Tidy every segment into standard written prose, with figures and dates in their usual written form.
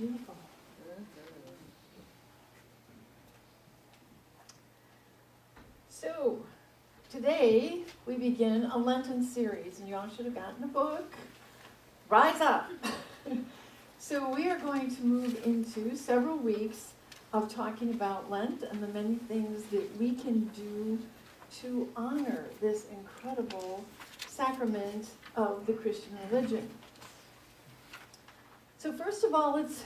beautiful. So, today we begin a Lenten series, and you all should have gotten a book. Rise up! So we are going to move into several weeks of talking about Lent and the many things that we can do to honor this incredible sacrament of the Christian religion. So first of all, let's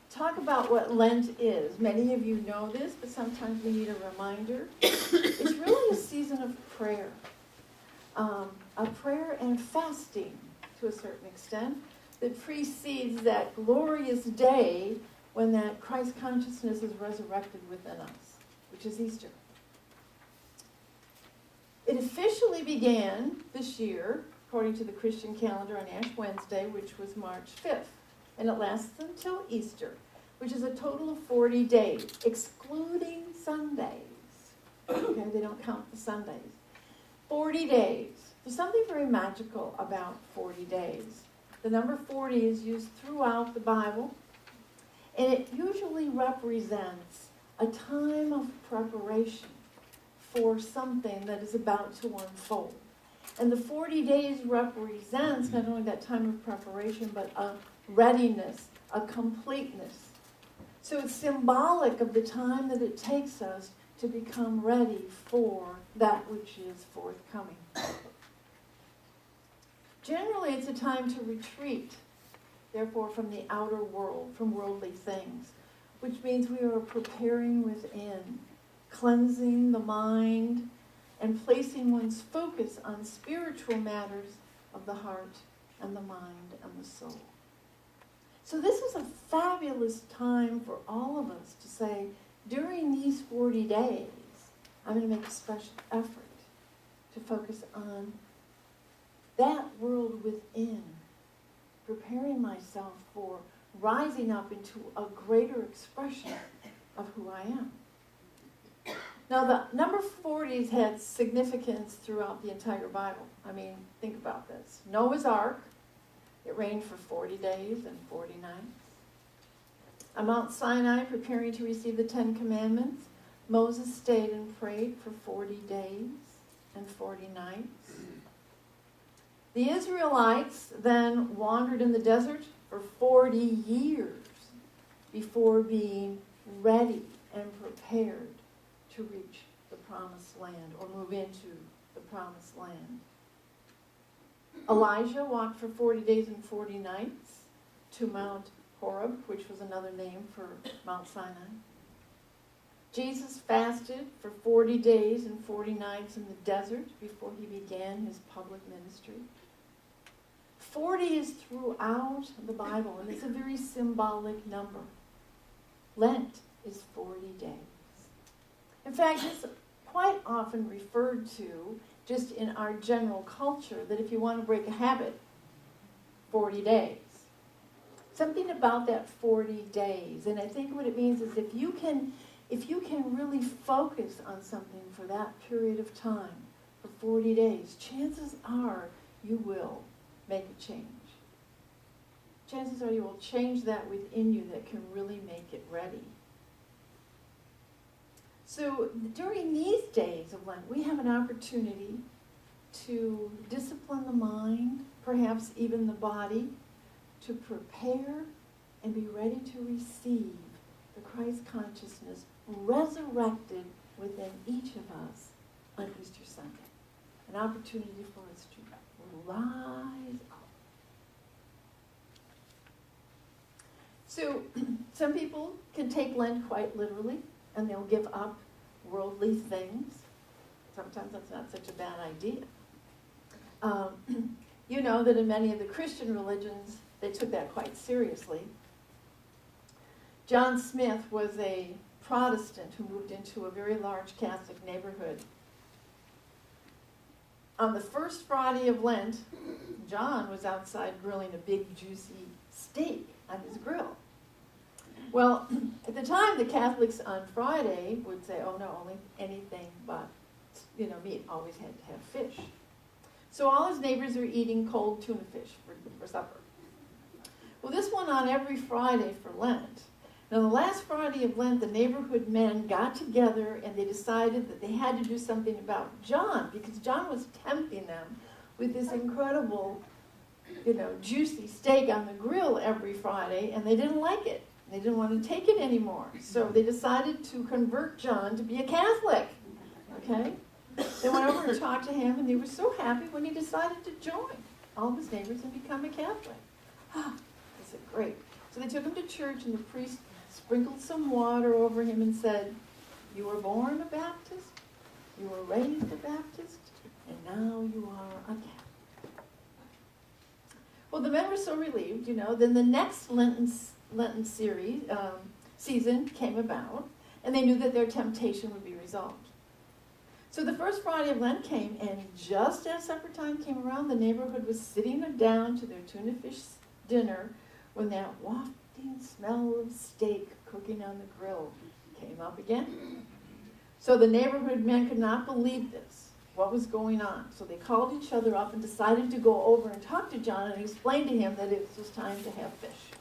talk about what Lent is. Many of you know this, but sometimes we need a reminder. It's really a season of prayer. A prayer and fasting, to a certain extent, that precedes that glorious day when that Christ consciousness is resurrected within us, which is Easter. It officially began this year, according to the Christian calendar, on Ash Wednesday, which was March 5th. And it lasts until Easter, which is a total of 40 days, excluding Sundays. Okay, they don't count the Sundays. 40 days. There's something very magical about 40 days. The number 40 is used throughout the Bible, and it usually represents a time of preparation for something that is about to unfold. And the 40 days represents not only that time of preparation, but a readiness, a completeness. So it's symbolic of the time that it takes us to become ready for that which is forthcoming. Generally, it's a time to retreat, therefore, from the outer world, from worldly things, which means we are preparing within, cleansing the mind, and placing one's focus on spiritual matters of the heart and the mind and the soul. So this is a fabulous time for all of us to say, during these 40 days, I'm going to make a special effort to focus on that world within, preparing myself for rising up into a greater expression of who I am. Now, the number 40s had significance throughout the entire Bible. I mean, think about this. Noah's Ark, it rained for 40 days and 40 nights. On Mount Sinai, preparing to receive the 10 Commandments, Moses stayed and prayed for 40 days and 40 nights. The Israelites then wandered in the desert for 40 years before being ready and prepared to reach the promised land or move into the promised land. Elijah walked for 40 days and 40 nights to Mount Horeb, which was another name for Mount Sinai. Jesus fasted for 40 days and 40 nights in the desert before he began his public ministry. 40 is throughout the Bible, and it's a very symbolic number. Lent is 40 days. In fact, it's quite often referred to, just in our general culture, that if you want to break a habit, 40 days. Something about that 40 days. And I think what it means is if you can really focus on something for that period of time, for 40 days, chances are you will make a change. Chances are you will change that within you that can really make it ready. So during these days of Lent, we have an opportunity to discipline the mind, perhaps even the body, to prepare and be ready to receive the Christ consciousness resurrected within each of us on Easter Sunday. An opportunity for us to rise up. So some people can take Lent quite literally, and they'll give up worldly things. Sometimes that's not such a bad idea. You know that in many of the Christian religions, they took that quite seriously. John Smith was a Protestant who moved into a very large Catholic neighborhood. On the first Friday of Lent, John was outside grilling a big, juicy steak on his grill. Well, at the time, the Catholics on Friday would say, oh no, only anything but, meat, always had to have fish. So all his neighbors are eating cold tuna fish for supper. Well, this went on every Friday for Lent. Now, the last Friday of Lent, the neighborhood men got together and they decided that they had to do something about John, because John was tempting them with this incredible, juicy steak on the grill every Friday, and they didn't like it. They didn't want to take it anymore. So they decided to convert John to be a Catholic. Okay? They went over and talked to him, and they were so happy when he decided to join all of his neighbors and become a Catholic. They said, great. So they took him to church, and the priest sprinkled some water over him and said, you were born a Baptist, you were raised a Baptist, and now you are a Catholic. Well, the men were so relieved, Then the next Lenten season came about, and they knew that their temptation would be resolved. So the first Friday of Lent came, and just as supper time came around, the neighborhood was sitting down to their tuna fish dinner when that wafting smell of steak cooking on the grill came up again. So the neighborhood men could not believe this, what was going on. So they called each other up and decided to go over and talk to John and explain to him that it was time to have fish.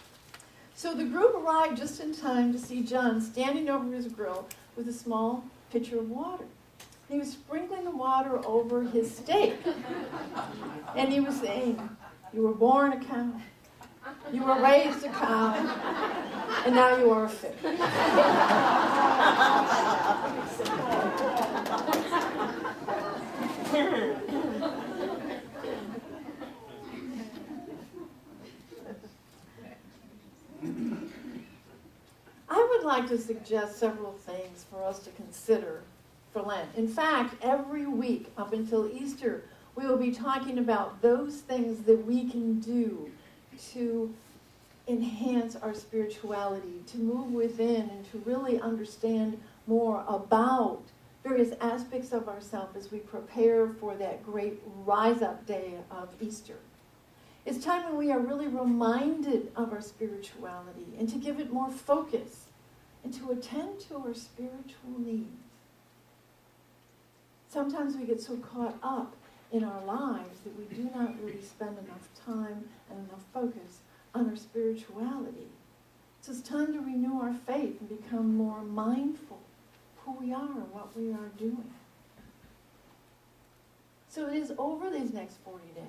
So the group arrived just in time to see John standing over his grill with a small pitcher of water. He was sprinkling the water over his steak. And he was saying, you were born a cow, you were raised a cow, and now you are a fish. I would like to suggest several things for us to consider for Lent. In fact, every week up until Easter, we will be talking about those things that we can do to enhance our spirituality, to move within and to really understand more about various aspects of ourselves as we prepare for that great rise-up day of Easter. It's time when we are really reminded of our spirituality and to give it more focus and to attend to our spiritual needs. Sometimes we get so caught up in our lives that we do not really spend enough time and enough focus on our spirituality. So it's time to renew our faith and become more mindful of who we are and what we are doing. So it is over these next 40 days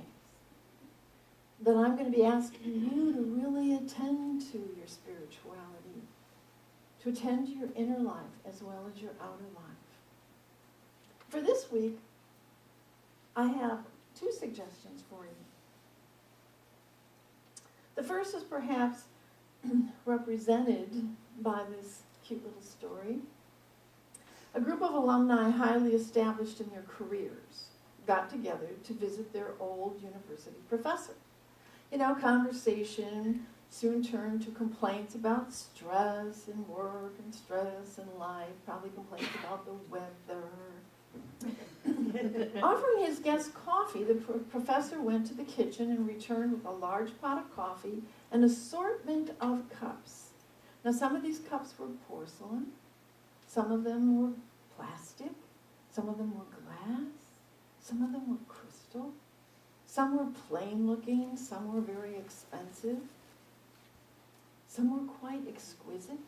that I'm going to be asking you to really attend to your spirituality, to attend to your inner life as well as your outer life. For this week, I have 2 suggestions for you. The first is perhaps represented by this cute little story. A group of alumni highly established in their careers got together to visit their old university professor. Conversation soon turned to complaints about stress and work and stress and life, probably complaints about the weather. Offering his guests coffee, the professor went to the kitchen and returned with a large pot of coffee and an assortment of cups. Now, some of these cups were porcelain, some of them were plastic, some of them were glass, some of them were crystal, some were plain looking, some were very expensive, some were quite exquisite,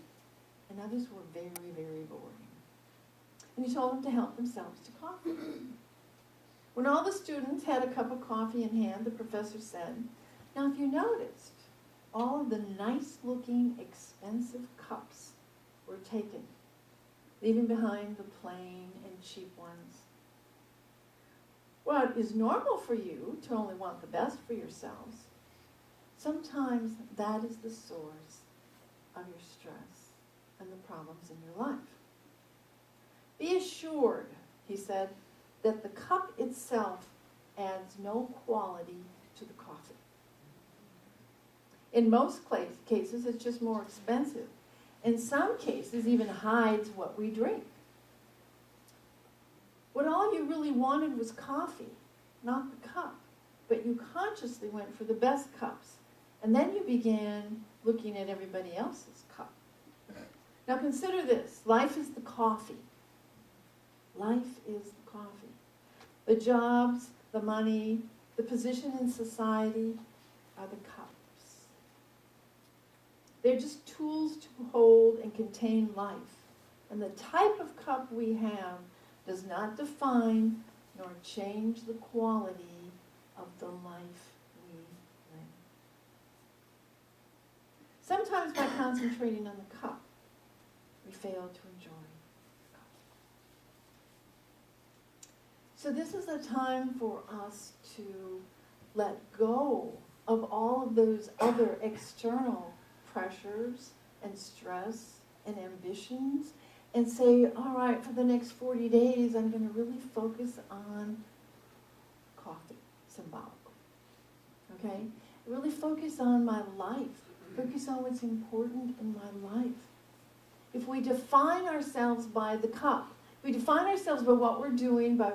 and others were very, very boring. And he told them to help themselves to coffee. When all the students had a cup of coffee in hand, the professor said, now if you noticed, all of the nice-looking, expensive cups were taken, leaving behind the plain and cheap ones. Well, it is normal for you to only want the best for yourselves. Sometimes that is the source of your stress and the problems in your life. Be assured, he said, that the cup itself adds no quality to the coffee. In most cases, it's just more expensive. In some cases, even hides what we drink. What all you really wanted was coffee, not the cup. But you consciously went for the best cups. And then you began looking at everybody else's cup. Now consider this. Life is the coffee. Life is the coffee. The jobs, the money, the position in society are the cups. They're just tools to hold and contain life. And the type of cup we have does not define nor change the quality of the life we live. Sometimes by concentrating on the cup, we fail to enjoy the cup. So this is a time for us to let go of all of those other external pressures and stress and ambitions and say, all right, for the next 40 days, I'm going to really focus on coffee, symbolically. Okay? Really focus on my life. Focus on what's important in my life. If we define ourselves by the cup, we define ourselves by what we're doing, by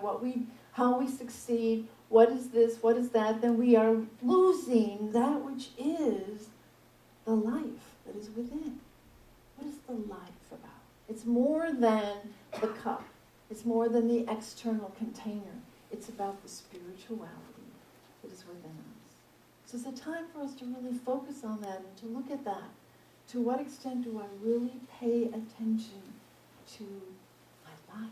how we succeed, what is this, what is that, then we are losing that which is the life that is within. What is the life about? It's more than the cup. It's more than the external container. It's about the spirituality that is within us. So it's a time for us to really focus on that and to look at that. To what extent do I really pay attention to my life?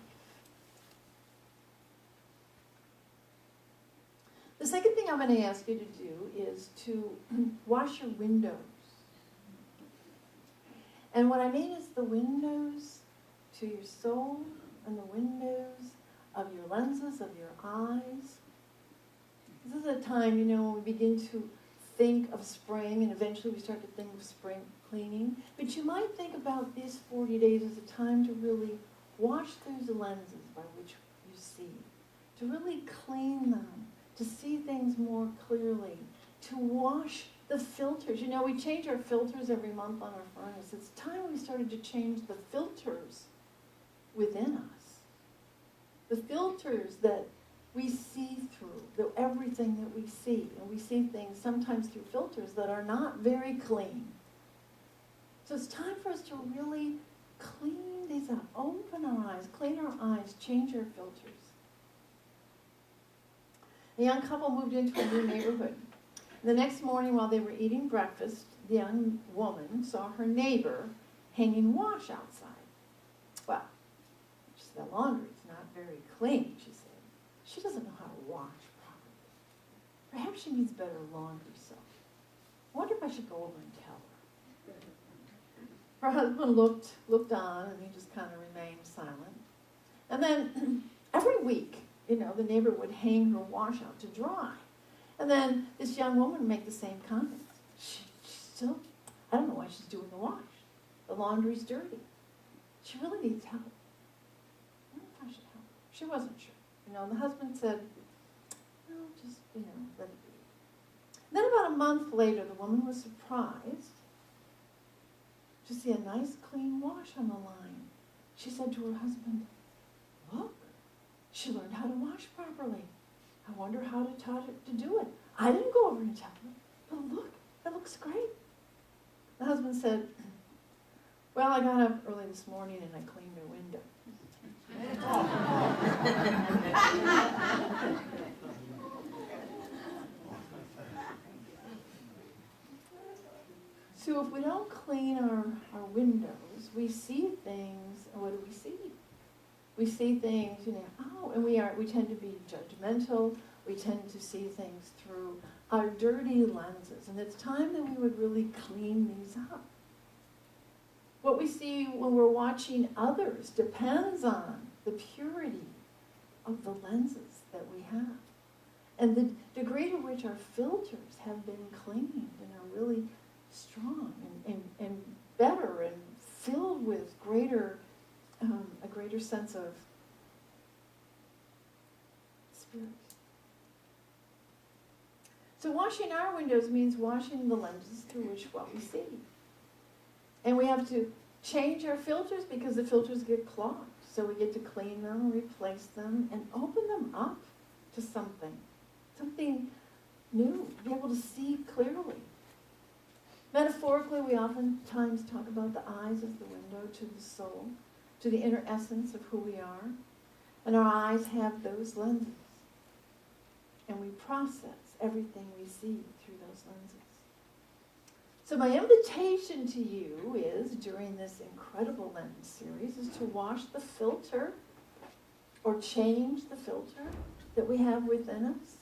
The second thing I'm going to ask you to do is to wash your windows. And what I mean is the windows to your soul and the windows of your lenses, of your eyes. This is a time, when we begin to think of spring, and eventually we start to think of spring cleaning. But you might think about these 40 days as a time to really wash those lenses by which you see, to really clean them, to see things more clearly, to wash the filters. We change our filters every month on our furnace. It's time we started to change the filters within us. The filters that we see through, everything that we see. And we see things sometimes through filters that are not very clean. So it's time for us to really clean these up, open our eyes, clean our eyes, change our filters. A young couple moved into a new neighborhood. The next morning while they were eating breakfast, the young woman saw her neighbor hanging wash outside. Well, she said, the laundry's not very clean, she said. She doesn't know how to wash properly. Perhaps she needs better laundry soap. I wonder if I should go over and tell her. Her husband looked on, and he just kind of remained silent. And then every week, the neighbor would hang her wash out to dry. And then this young woman would make the same comments. She still, I don't know why she's doing the wash. The laundry's dirty. She really needs help. I wonder if I should help her. She wasn't sure. And the husband said, no, just, let it be. Then about a month later, the woman was surprised to see a nice clean wash on the line. She said to her husband, look, she learned how to wash properly. I wonder how to taught her to do it. I didn't go over and tell her, but look, it looks great. The husband said, well, I got up early this morning and I cleaned her window. So if we don't clean our windows, we see things, and what do we see? We see things, and we tend to be judgmental. We tend to see things through our dirty lenses. And it's time that we would really clean these up. What we see when we're watching others depends on the purity of the lenses that we have. And the degree to which our filters have been cleaned and are really strong and better and filled with a greater sense of spirit. So washing our windows means washing the lenses through which what we see. And we have to change our filters because the filters get clogged. So we get to clean them, replace them, and open them up to something new, be able to see clearly. Metaphorically, we oftentimes talk about the eyes as the window to the soul, to the inner essence of who we are. And our eyes have those lenses. And we process everything we see through those lenses. So my invitation to you is, during this incredible Lenten series, is to wash the filter or change the filter that we have within us.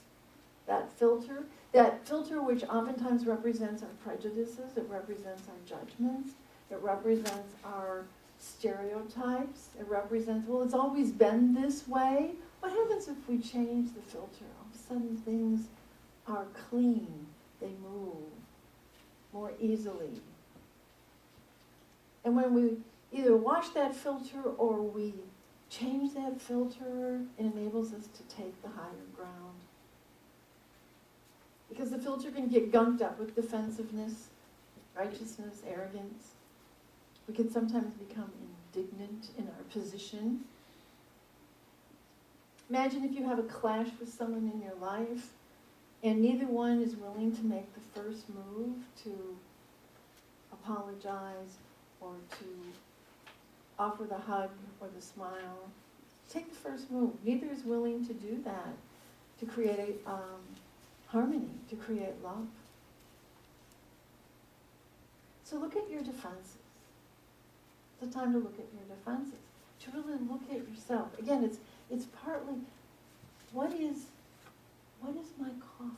That filter which oftentimes represents our prejudices, it represents our judgments, it represents our stereotypes, it represents, well, it's always been this way. What happens if we change the filter? All of a sudden things are clean, they move more easily. And when we either wash that filter or we change that filter, it enables us to take the higher ground. Because the filter can get gunked up with defensiveness, righteousness, arrogance. We can sometimes become indignant in our position. Imagine if you have a clash with someone in your life and neither one is willing to make the first move to apologize or to offer the hug or the smile. Take the first move. Neither is willing to do that, to create harmony, to create love. So look at your defenses. It's a time to look at your defenses, to really look at yourself. Again, it's partly, what is my cost?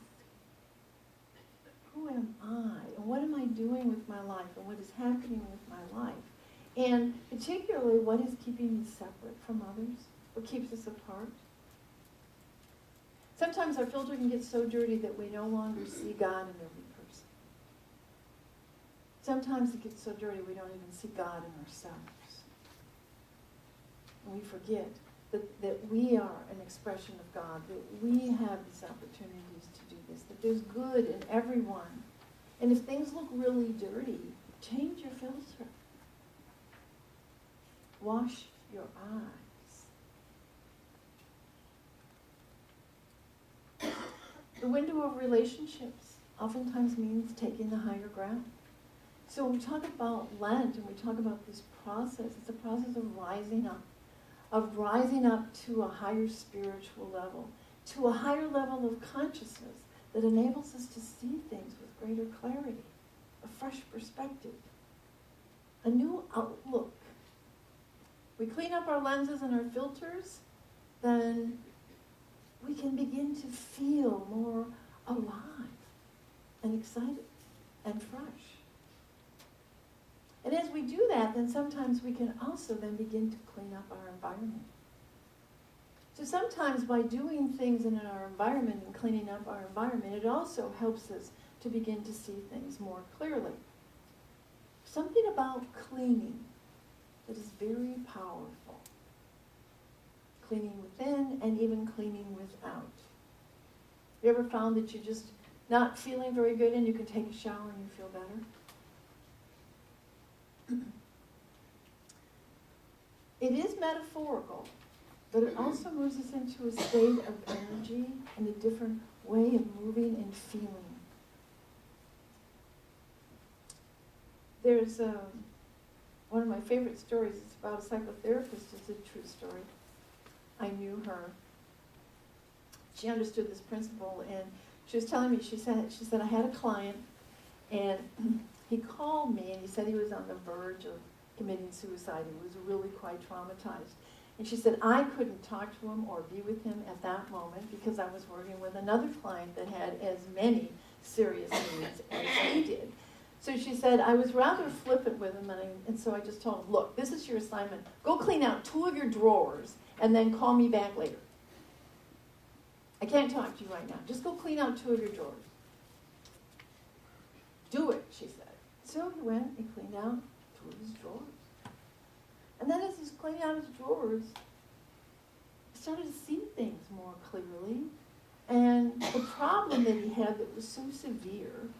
Who am I? And what am I doing with my life? And what is happening with my life? And particularly, what is keeping me separate from others? What keeps us apart? Sometimes our filter can get so dirty that we no longer see God in every person. Sometimes it gets so dirty we don't even see God in ourselves. And we forget that we are an expression of God, that we have these opportunities to do this, that there's good in everyone. And if things look really dirty, change your filter. Wash your eyes. The window of relationships oftentimes means taking the higher ground. So when we talk about Lent and we talk about this process, it's a process of rising up to a higher spiritual level, to a higher level of consciousness that enables us to see things with greater clarity, a fresh perspective, a new outlook. We clean up our lenses and our filters, then we can begin to feel more alive and excited and fresh. And as we do that, then sometimes we can also then begin to clean up our environment. So sometimes by doing things in our environment and cleaning up our environment, it also helps us to begin to see things more clearly. Something about cleaning that is very powerful. Cleaning within and even cleaning without. You ever found that you're just not feeling very good and you can take a shower and you feel better? It is metaphorical, but it also moves us into a state of energy and a different way of moving and feeling. There's one of my favorite stories. It's about a psychotherapist. It's a true story. I knew her. She understood this principle, and she was telling me, she said, I had a client, and he called me, and he said he was on the verge of committing suicide. He was really quite traumatized. And she said, I couldn't talk to him or be with him at that moment because I was working with another client that had as many serious needs as he did. So she said, I was rather flippant with him, and so I just told him, look, this is your assignment. Go clean out 2 of your drawers, and then call me back later. I can't talk to you right now. Just go clean out 2 of your drawers. Do it, she said. So he went and cleaned out 2 of his drawers. And then as he's cleaning out his drawers, he started to see things more clearly. And the problem that he had that was so severe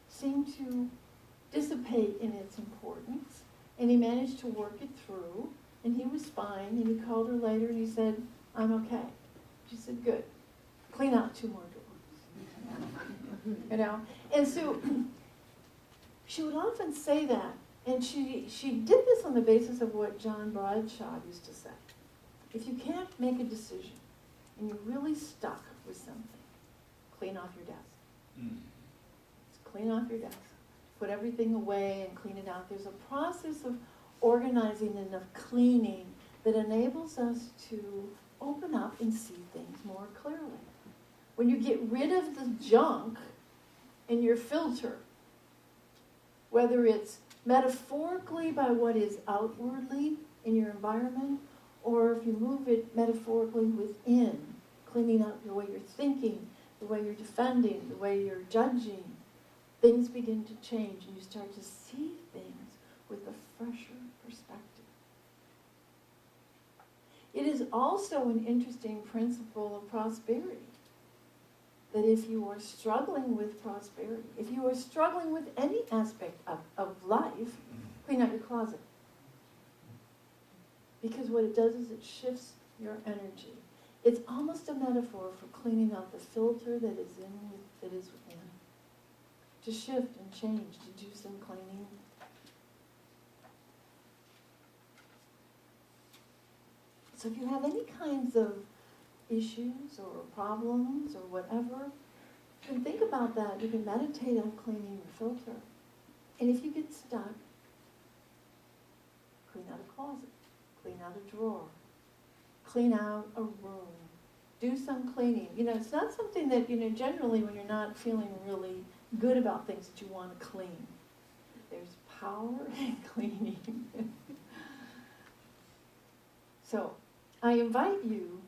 seemed to dissipate in its importance. And he managed to work it through. And he was fine. And he called her later and he said, I'm okay. She said, good. Clean out 2 more drawers. You know? And so she would often say that. And she did this on the basis of what John Bradshaw used to say. If you can't make a decision and you're really stuck with something, clean off your desk. Just clean off your desk. put everything away and clean it out. There's a process of organizing and of cleaning that enables us to open up and see things more clearly. When you get rid of the junk in your filter, whether it's metaphorically by what is outwardly in your environment, or if you move it metaphorically within, cleaning up the way you're thinking, the way you're defending, the way you're judging, things begin to change and you start to see things with a fresher perspective. It is also an interesting principle of prosperity, that if you are struggling with prosperity, if you are struggling with any aspect of life, clean out your closet. Because what it does is it shifts your energy. It's almost a metaphor for cleaning out the filter that is within. To shift and change, to do some cleaning. So if you have any kinds of issues or problems or whatever, you can think about that. You can meditate on cleaning your filter. And if you get stuck, clean out a closet, clean out a drawer, clean out a room, do some cleaning. It's not something that, generally when you're not feeling really good about things that you want to clean. There's power in cleaning. So, I invite you,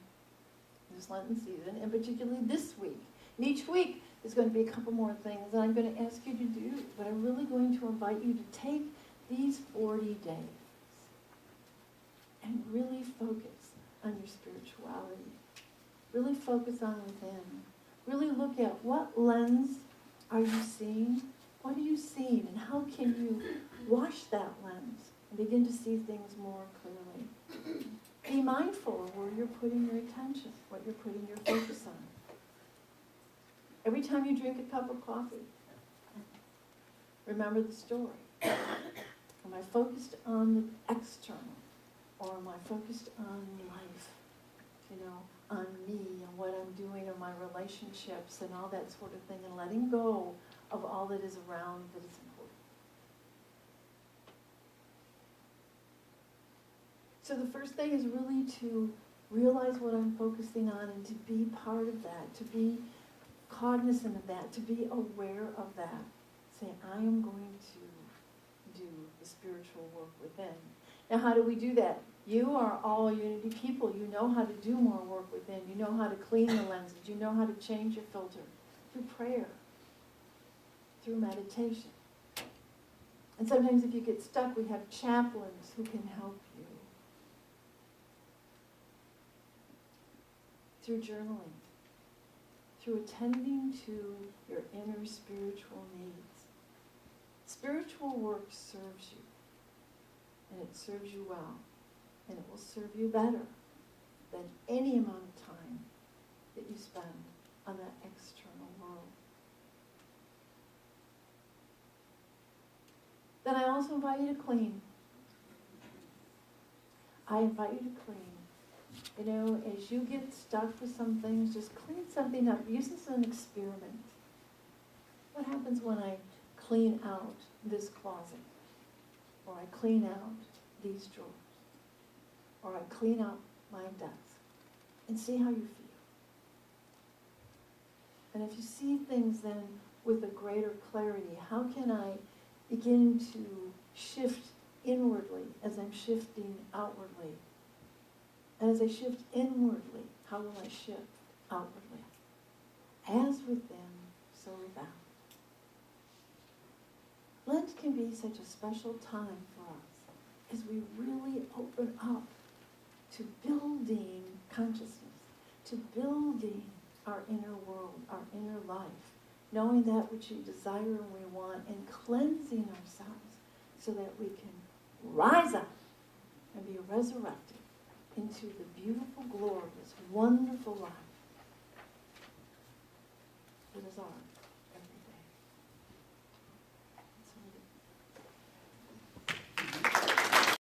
this Lenten season, and particularly this week, and each week there's going to be a couple more things that I'm going to ask you to do, but I'm really going to invite you to take these 40 days and really focus on your spirituality. Really focus on within. Really look at what lens are you seeing? What are you seeing? And how can you wash that lens and begin to see things more clearly? Be mindful of where you're putting your attention, what you're putting your focus on. Every time you drink a cup of coffee, remember the story. Am I focused on the external? Or am I focused on life? On me and what I'm doing in my relationships and all that sort of thing, and letting go of all that is around that is important. So the first thing is really to realize what I'm focusing on and to be part of that, to be cognizant of that, to be aware of that. Say, I am going to do the spiritual work within. Now, how do we do that? You are all Unity people. You know how to do more work within. You know how to clean the lenses. You know how to change your filter through prayer, through meditation. And sometimes if you get stuck, we have chaplains who can help you. Through journaling, through attending to your inner spiritual needs. Spiritual work serves you, and it serves you well. And it will serve you better than any amount of time that you spend on that external world. Then I also invite you to clean. I invite you to clean. As you get stuck with some things, just clean something up. Use this as an experiment. What happens when I clean out this closet? Or I clean out these drawers? Or I clean up my desk, and see how you feel. And if you see things then with a greater clarity, how can I begin to shift inwardly as I'm shifting outwardly? And as I shift inwardly, how will I shift outwardly? As within, so without. Lent can be such a special time for us as we really open up to building consciousness, to building our inner world, our inner life, knowing that which we desire and we want, and cleansing ourselves so that we can rise up and be resurrected into the beautiful, glorious, wonderful life that is ours.